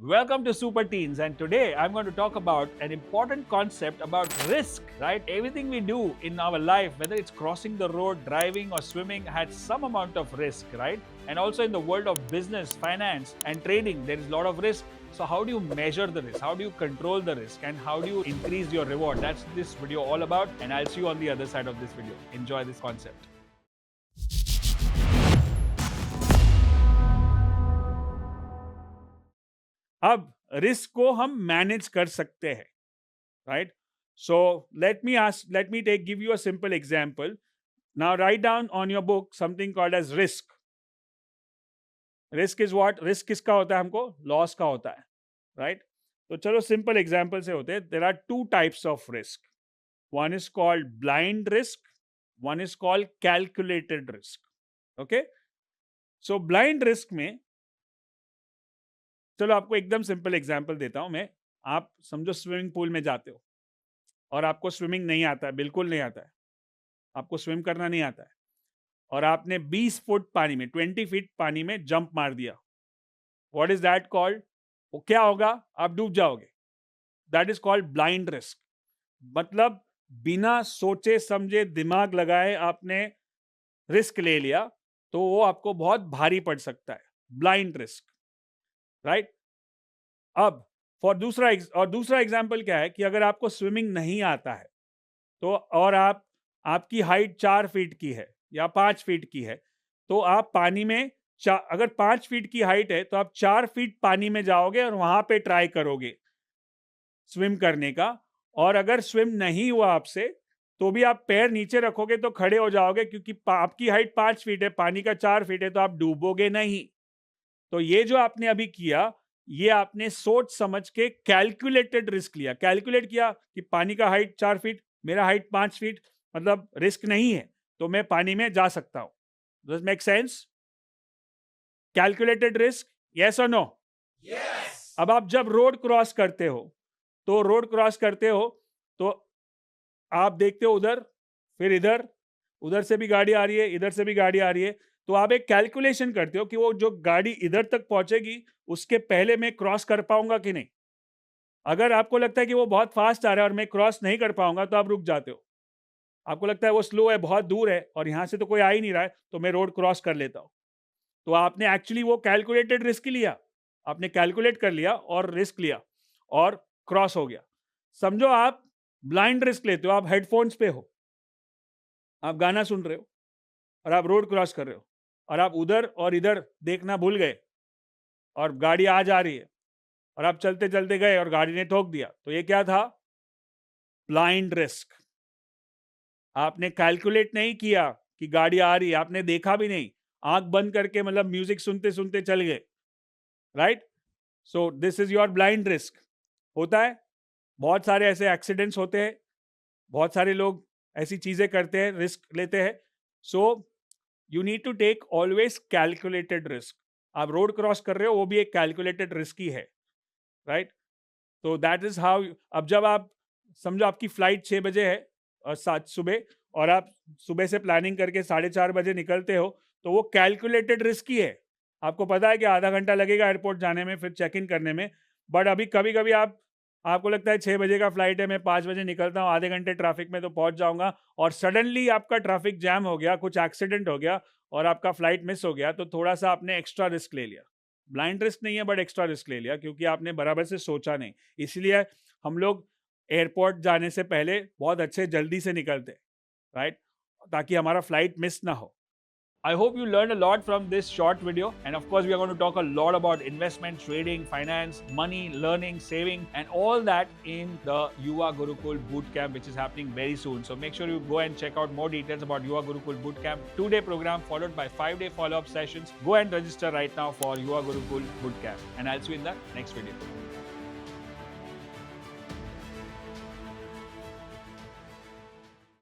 Welcome to Super Teens, and today I'm going to talk about an important concept about risk, right? Everything we do in our life, whether it's crossing the road, driving, or swimming, has some amount of risk, right? And also in the world of business, finance, and trading, there is a lot of risk. So, how do you measure the risk? How do you control the risk? And how do you increase your reward? That's this video all about, and I'll see you on the other side of this video. Enjoy this concept. अब risk को हम manage कर सकते हैं, right? So let me give you a simple example. Now write down on your book something called as risk. Risk is what? Risk किसका होता है? हमको लॉस का होता है, राइट? तो चलो सिंपल एग्जांपल से होते हैं. There are two types of risk. One is called blind risk, one is called calculated risk. Okay, so blind risk में, चलो आपको एकदम सिंपल एग्जांपल देता हूं मैं. आप समझो स्विमिंग पूल में जाते हो और आपको स्विमिंग नहीं आता है, बिल्कुल नहीं आता है, आपको स्विम करना नहीं आता है, और आपने 20 फुट पानी में, 20 फीट पानी में जंप मार दिया. What is that called? वो क्या होगा? आप डूब जाओगे. That is called blind risk. मतलब बिना सोचे समझे, दिमाग लगाए आपने रिस्क ले लिया, तो वो आपको बहुत भारी पड़ सकता है. Blind risk, right? अब दूसरा एग्जाम्पल क्या है कि अगर आपको स्विमिंग नहीं आता है, तो और आपकी हाइट 4 फीट की है या 5 फीट की है, तो आप पानी में अगर 5 फीट की हाइट है तो आप 4 फीट पानी में जाओगे और वहां पे ट्राई करोगे स्विम करने का. और अगर स्विम नहीं हुआ आपसे, तो भी आप पैर नीचे रखोगे तो खड़े हो जाओगे, क्योंकि आपकी हाइट 5 फीट है, पानी का 4 फीट है, तो आप डूबोगे नहीं. तो ये जो आपने अभी किया, ये आपने सोच समझ के कैलकुलेटेड रिस्क लिया. कैलकुलेट किया कि पानी का हाइट 4 फीट, मेरा हाइट 5 फीट, मतलब रिस्क नहीं है, तो मैं पानी में जा सकता हूं. Does make sense? Calculated risk, yes और नो? यस. अब आप जब रोड क्रॉस करते हो, तो आप देखते हो उधर, फिर इधर, उधर से भी गाड़ी आ रही है, इधर से भी गाड़ी आ रही है, तो आप एक कैलकुलेशन करते हो कि वो जो गाड़ी इधर तक पहुंचेगी, उसके पहले मैं क्रॉस कर पाऊंगा कि नहीं. अगर आपको लगता है कि वो बहुत फास्ट आ रहा है और मैं क्रॉस नहीं कर पाऊंगा, तो आप रुक जाते हो. आपको लगता है वो स्लो है, बहुत दूर है, और यहां से तो कोई आ ही नहीं रहा है, तो मैं रोड क्रॉस कर लेता हूं. तो आपने एक्चुअली वो कैलकुलेटेड रिस्क लिया. आपने कैलकुलेट कर लिया और रिस्क लिया और क्रॉस हो गया. समझो आप ब्लाइंड रिस्क लेते हो. आप हेडफोन्स पे हो, आप गाना सुन रहे हो, और आप रोड क्रॉस कर रहे हो, और आप उधर और इधर देखना भूल गए, और गाड़ी आ जा रही है, और आप चलते चलते गए और गाड़ी ने ठोक दिया. तो ये क्या था? Blind risk. आपने कैलकुलेट नहीं किया कि गाड़ी आ रही है, आपने देखा भी नहीं, आंख बंद करके, मतलब म्यूजिक सुनते सुनते चल गए, right? So this is your blind risk. होता है, बहुत सारे ऐसे एक्सीडेंट्स होते हैं, बहुत सारे लोग ऐसी चीजें करते हैं, रिस्क लेते हैं. So you need to take always calculated risk. आप रोड क्रॉस कर रहे हो, वो भी एक कैलकुलेटेड रिस्क ही है, राइट? तो दैट इज हाउ. अब जब आप समझो आपकी फ्लाइट 6 बजे है और 7 सुबह, और आप सुबह से प्लानिंग करके 4:30 बजे निकलते हो, तो वो कैलकुलेटेड रिस्क ही है. आपको पता है कि आधा घंटा लगेगा एयरपोर्ट जाने में, फिर चेक इन करने में. बट अभी कभी कभी आपको लगता है 6 बजे का फ्लाइट है, मैं 5 बजे निकलता हूँ, आधे घंटे ट्रैफिक में तो पहुंच जाऊंगा, और सडनली आपका ट्रैफिक जैम हो गया, कुछ एक्सीडेंट हो गया, और आपका फ्लाइट मिस हो गया. तो थोड़ा सा आपने एक्स्ट्रा रिस्क ले लिया. ब्लाइंड रिस्क नहीं है, बट एक्स्ट्रा रिस्क ले लिया, क्योंकि आपने बराबर से सोचा नहीं. इसलिए हम लोग एयरपोर्ट जाने से पहले बहुत अच्छे जल्दी से निकलते, राइट? ताकि हमारा फ्लाइट मिस ना हो. I hope you learned a lot from this short video, and of course we are going to talk a lot about investment, trading, finance, money, learning, saving, and all that in the Yuva Gurukul Bootcamp, which is happening very soon. So make sure you go and check out more details about Yuva Gurukul Bootcamp. 2-day program followed by 5-day follow-up sessions. Go and register right now for Yuva Gurukul Bootcamp, and I'll see you in the next video.